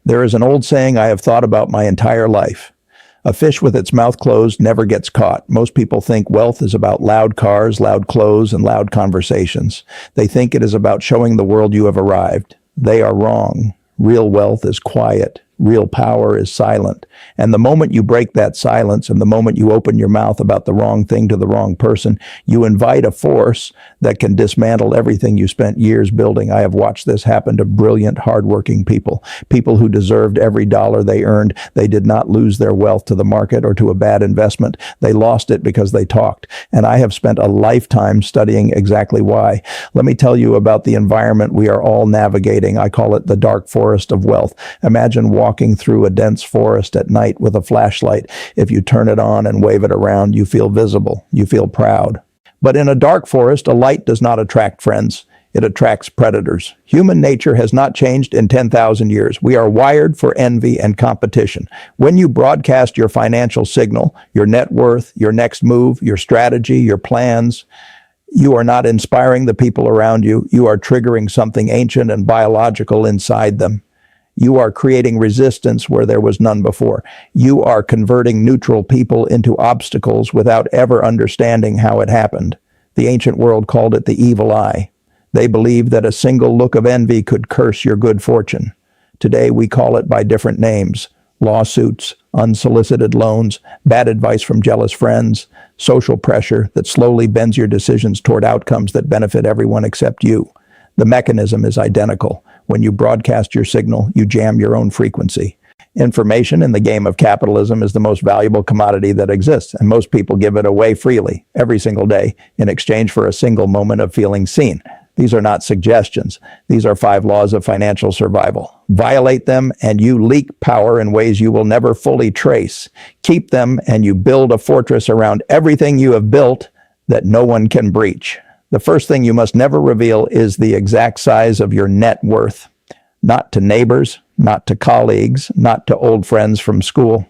There is an old saying I have thought about my entire life. A fish with its mouth closed never gets caught. Most people think wealth is about loud cars, loud clothes, and loud conversations. They think it is about showing the world you have arrived. They are wrong. Real wealth is quiet. Real power is silent. And the moment you break that silence and the moment you open your mouth about the wrong thing to the wrong person, you invite a force that can dismantle everything you spent years building. I have watched this happen to brilliant, hardworking people, people who deserved every dollar they earned. They did not lose their wealth to the market or to a bad investment. They lost it because they talked. And I have spent a lifetime studying exactly why. Let me tell you about the environment we are all navigating. I call it the dark forest of wealth. Imagine walking through a dense forest at night with a flashlight. If you turn it on and wave it around, you feel visible. You feel proud. But in a dark forest, a light does not attract friends. It attracts predators. Human nature has not changed in 10,000 years. We are wired for envy and competition. When you broadcast your financial signal, your net worth, your next move, your strategy, your plans, you are not inspiring the people around you. You are triggering something ancient and biological inside them. You are creating resistance where there was none before. You are converting neutral people into obstacles without ever understanding how it happened. The ancient world called it the evil eye. They believed that a single look of envy could curse your good fortune. Today we call it by different names: lawsuits, unsolicited loans, bad advice from jealous friends, social pressure that slowly bends your decisions toward outcomes that benefit everyone except you. The mechanism is identical. When you broadcast your signal, you jam your own frequency. Information in the game of capitalism is the most valuable commodity that exists, and most people give it away freely, every single day, in exchange for a single moment of feeling seen. These are not suggestions. These are 5 laws of financial survival. Violate them, and you leak power in ways you will never fully trace. Keep them, and you build a fortress around everything you have built that no one can breach. The first thing you must never reveal is the exact size of your net worth. Not to neighbors, not to colleagues, not to old friends from school,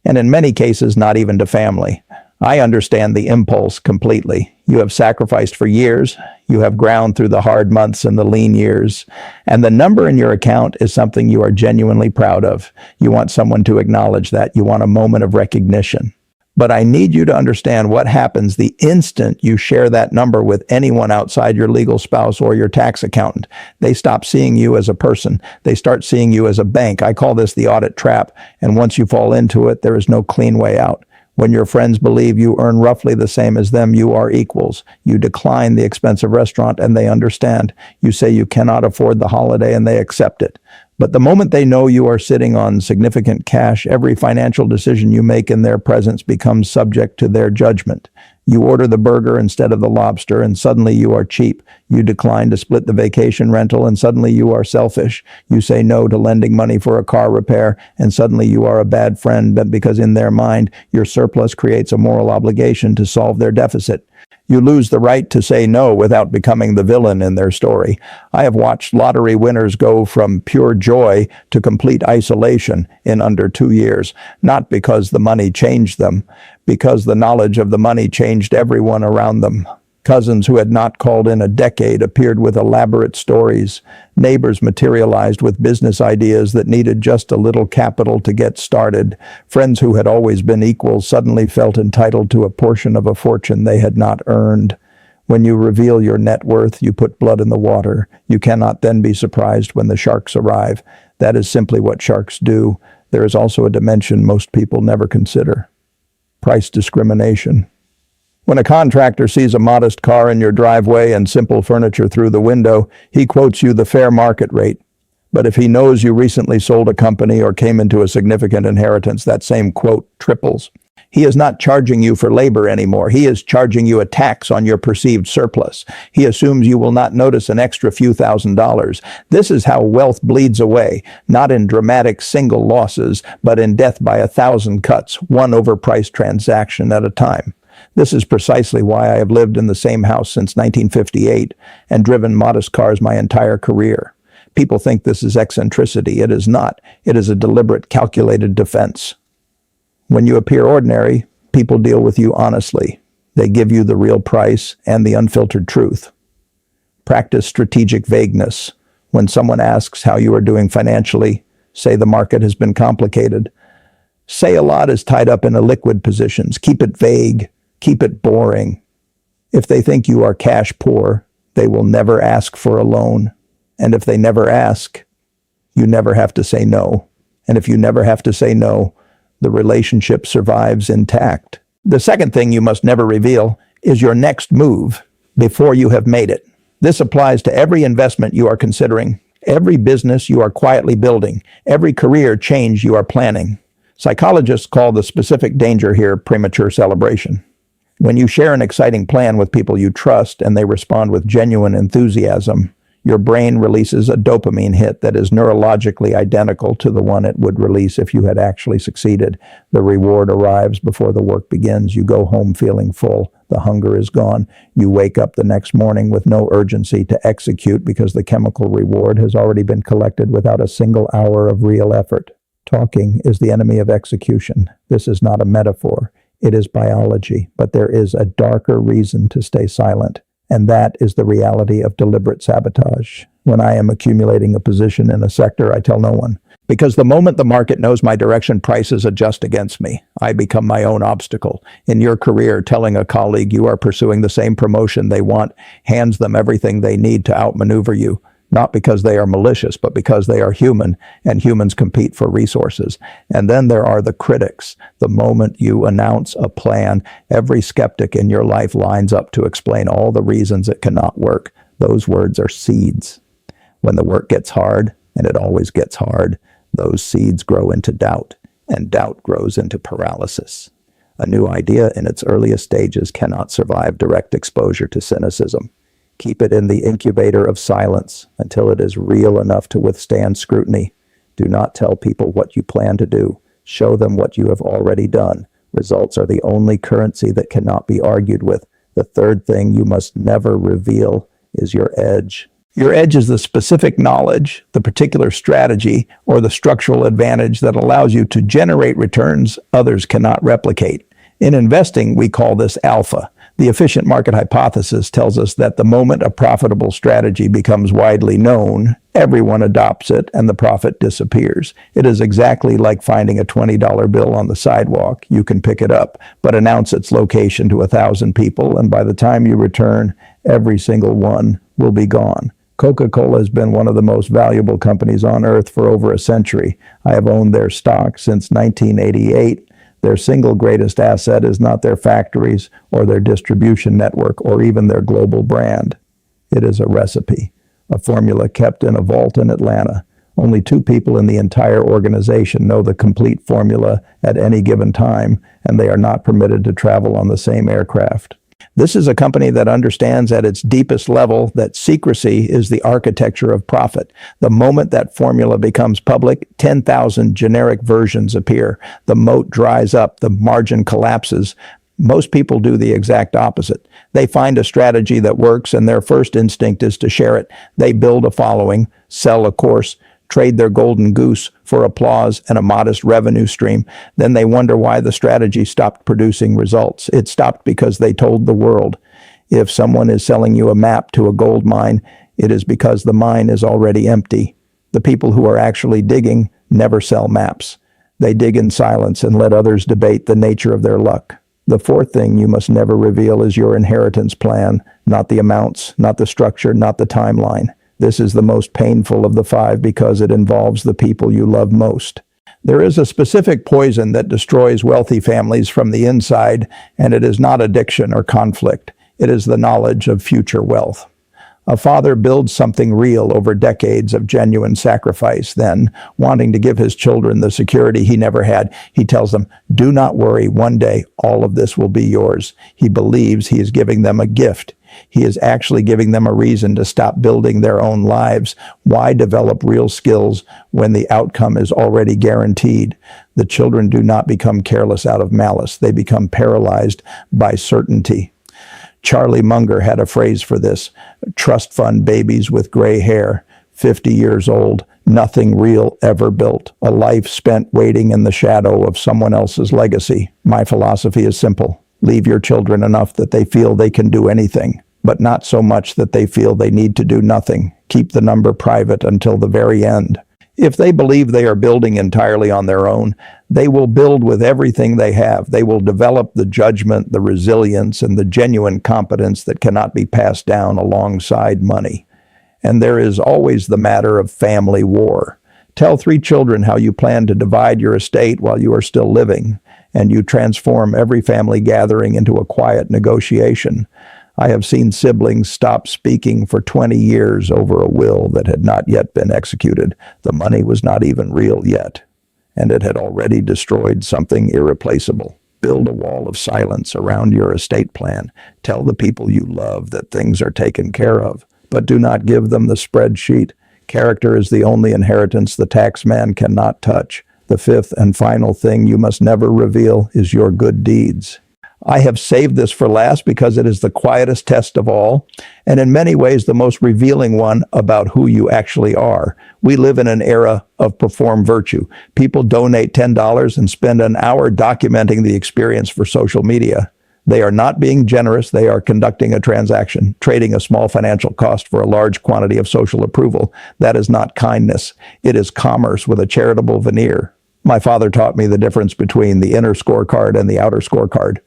and in many cases, not even to family. I understand the impulse completely. You have sacrificed for years. You have ground through the hard months and the lean years. And the number in your account is something you are genuinely proud of. You want someone to acknowledge that. You want a moment of recognition. But I need you to understand what happens the instant you share that number with anyone outside your legal spouse or your tax accountant. They stop seeing you as a person. They start seeing you as a bank. I call this the audit trap. And once you fall into it, there is no clean way out. When your friends believe you earn roughly the same as them, you are equals. You decline the expensive restaurant and they understand. You say you cannot afford the holiday and they accept it. But the moment they know you are sitting on significant cash, every financial decision you make in their presence becomes subject to their judgment. You order the burger instead of the lobster, and suddenly you are cheap. You decline to split the vacation rental, and suddenly you are selfish. You say no to lending money for a car repair, and suddenly you are a bad friend, but because in their mind, your surplus creates a moral obligation to solve their deficit. You lose the right to say no without becoming the villain in their story. I have watched lottery winners go from pure joy to complete isolation in under 2 years, not because the money changed them, because the knowledge of the money changed everyone around them. Cousins who had not called in a decade appeared with elaborate stories. Neighbors materialized with business ideas that needed just a little capital to get started. Friends who had always been equals suddenly felt entitled to a portion of a fortune they had not earned. When you reveal your net worth, you put blood in the water. You cannot then be surprised when the sharks arrive. That is simply what sharks do. There is also a dimension most people never consider: price discrimination. When a contractor sees a modest car in your driveway and simple furniture through the window, he quotes you the fair market rate. But if he knows you recently sold a company or came into a significant inheritance, that same quote triples. He is not charging you for labor anymore. He is charging you a tax on your perceived surplus. He assumes you will not notice an extra few $1,000s. This is how wealth bleeds away, not in dramatic single losses, but in death by 1,000 cuts, one overpriced transaction at a time. This is precisely why I have lived in the same house since 1958 and driven modest cars my entire career. People think this is eccentricity. It is not. It is a deliberate, calculated defense. When you appear ordinary, people deal with you honestly. They give you the real price and the unfiltered truth. Practice strategic vagueness. When someone asks how you are doing financially, Say the market has been complicated. Say a lot is tied up in illiquid positions. Keep it vague. Keep it boring. If they think you are cash poor, they will never ask for a loan. And if they never ask, you never have to say no. And if you never have to say no, the relationship survives intact. The second thing you must never reveal is your next move before you have made it. This applies to every investment you are considering, every business you are quietly building, every career change you are planning. Psychologists call the specific danger here premature celebration. When you share an exciting plan with people you trust and they respond with genuine enthusiasm, your brain releases a dopamine hit that is neurologically identical to the one it would release if you had actually succeeded. The reward arrives before the work begins. You go home feeling full. The hunger is gone. You wake up the next morning with no urgency to execute because the chemical reward has already been collected without a single hour of real effort. Talking is the enemy of execution. This is not a metaphor. It is biology, but there is a darker reason to stay silent. And that is the reality of deliberate sabotage. When I am accumulating a position in a sector, I tell no one. Because the moment the market knows my direction, prices adjust against me. I become my own obstacle. In your career, telling a colleague you are pursuing the same promotion they want hands them everything they need to outmaneuver you. Not because they are malicious, but because they are human, and humans compete for resources. And then there are the critics. The moment you announce a plan, every skeptic in your life lines up to explain all the reasons it cannot work. Those words are seeds. When the work gets hard, and it always gets hard, those seeds grow into doubt, and doubt grows into paralysis. A new idea in its earliest stages cannot survive direct exposure to cynicism. Keep it in the incubator of silence until it is real enough to withstand scrutiny. Do not tell people what you plan to do. Show them what you have already done. Results are the only currency that cannot be argued with. The third thing you must never reveal is your edge. Your edge is the specific knowledge, the particular strategy, or the structural advantage that allows you to generate returns others cannot replicate. In investing, we call this alpha. The efficient market hypothesis tells us that the moment a profitable strategy becomes widely known, everyone adopts it and the profit disappears. It is exactly like finding a $20 bill on the sidewalk. You can pick it up, but announce its location to 1,000 people, and by the time you return, every single one will be gone. Coca-Cola has been one of the most valuable companies on earth for over a century. I have owned their stock since 1988. Their single greatest asset is not their factories or their distribution network or even their global brand. It is a recipe, a formula kept in a vault in Atlanta. Only 2 people in the entire organization know the complete formula at any given time, and they are not permitted to travel on the same aircraft. This is a company that understands at its deepest level that secrecy is the architecture of profit. The moment that formula becomes public, 10,000 generic versions appear. The moat dries up, the margin collapses. Most people do the exact opposite. They find a strategy that works, and their first instinct is to share it. They build a following, sell a course, trade their golden goose for applause and a modest revenue stream. Then they wonder why the strategy stopped producing results. It stopped because they told the world. If someone is selling you a map to a gold mine, it is because the mine is already empty. The people who are actually digging never sell maps. They dig in silence and let others debate the nature of their luck. The fourth thing you must never reveal is your inheritance plan, not the amounts, not the structure, not the timeline. This is the most painful of the 5 because it involves the people you love most. There is a specific poison that destroys wealthy families from the inside, and it is not addiction or conflict. It is the knowledge of future wealth. A father builds something real over decades of genuine sacrifice. Then, wanting to give his children the security he never had, he tells them, "Do not worry, one day all of this will be yours." He believes he is giving them a gift. He is actually giving them a reason to stop building their own lives. Why develop real skills when the outcome is already guaranteed? The children do not become careless out of malice. They become paralyzed by certainty. Charlie Munger had a phrase for this: trust fund babies with gray hair, 50 years old, nothing real ever built, a life spent waiting in the shadow of someone else's legacy. My philosophy is simple. Leave your children enough that they feel they can do anything, but not so much that they feel they need to do nothing. Keep the number private until the very end. If they believe they are building entirely on their own, they will build with everything they have. They will develop the judgment, the resilience, and the genuine competence that cannot be passed down alongside money. And there is always the matter of family war. Tell 3 children how you plan to divide your estate while you are still living, and you transform every family gathering into a quiet negotiation. I have seen siblings stop speaking for 20 years over a will that had not yet been executed. The money was not even real yet, and it had already destroyed something irreplaceable. Build a wall of silence around your estate plan. Tell the people you love that things are taken care of, but do not give them the spreadsheet. Character is the only inheritance the tax man cannot touch. The 5th and final thing you must never reveal is your good deeds. I have saved this for last because it is the quietest test of all, and in many ways the most revealing one about who you actually are. We live in an era of perform virtue. People donate $10 and spend an hour documenting the experience for social media. They are not being generous. They are conducting a transaction, trading a small financial cost for a large quantity of social approval. That is not kindness. It is commerce with a charitable veneer. My father taught me the difference between the inner scorecard and the outer scorecard.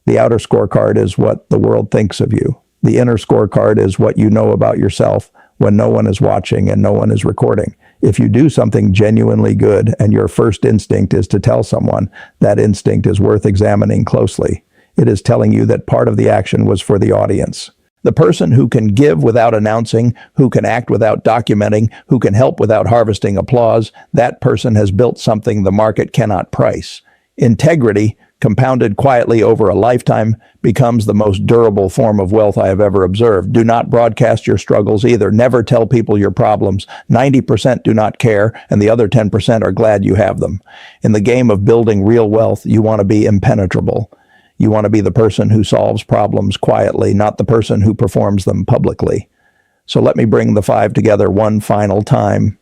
The outer scorecard is what the world thinks of you. The inner scorecard is what you know about yourself when no one is watching and no one is recording. If you do something genuinely good and your first instinct is to tell someone, that instinct is worth examining closely. It is telling you that part of the action was for the audience. The person who can give without announcing, who can act without documenting, who can help without harvesting applause, that person has built something the market cannot price. Integrity, compounded quietly over a lifetime, becomes the most durable form of wealth I have ever observed. Do not broadcast your struggles either. Never tell people your problems. 90% do not care, and the other 10% are glad you have them. In the game of building real wealth, you want to be impenetrable. You want to be the person who solves problems quietly, not the person who performs them publicly. So let me bring the 5 together one final time.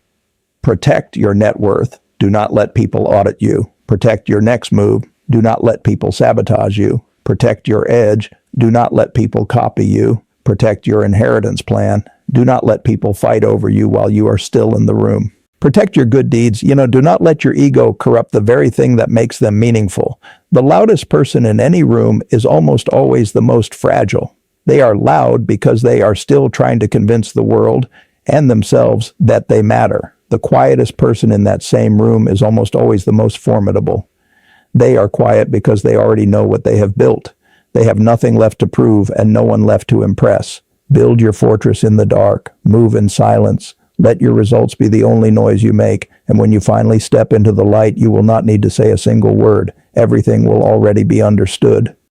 Protect your net worth. Do not let people audit you. Protect your next move. Do not let people sabotage you. Protect your edge. Do not let people copy you. Protect your inheritance plan. Do not let people fight over you while you are still in the room. Protect your good deeds. Do not let your ego corrupt the very thing that makes them meaningful. The loudest person in any room is almost always the most fragile. They are loud because they are still trying to convince the world and themselves that they matter. The quietest person in that same room is almost always the most formidable. They are quiet because they already know what they have built. They have nothing left to prove and no one left to impress. Build your fortress in the dark. Move in silence. Let your results be the only noise you make, and when you finally step into the light, you will not need to say a single word. Everything will already be understood.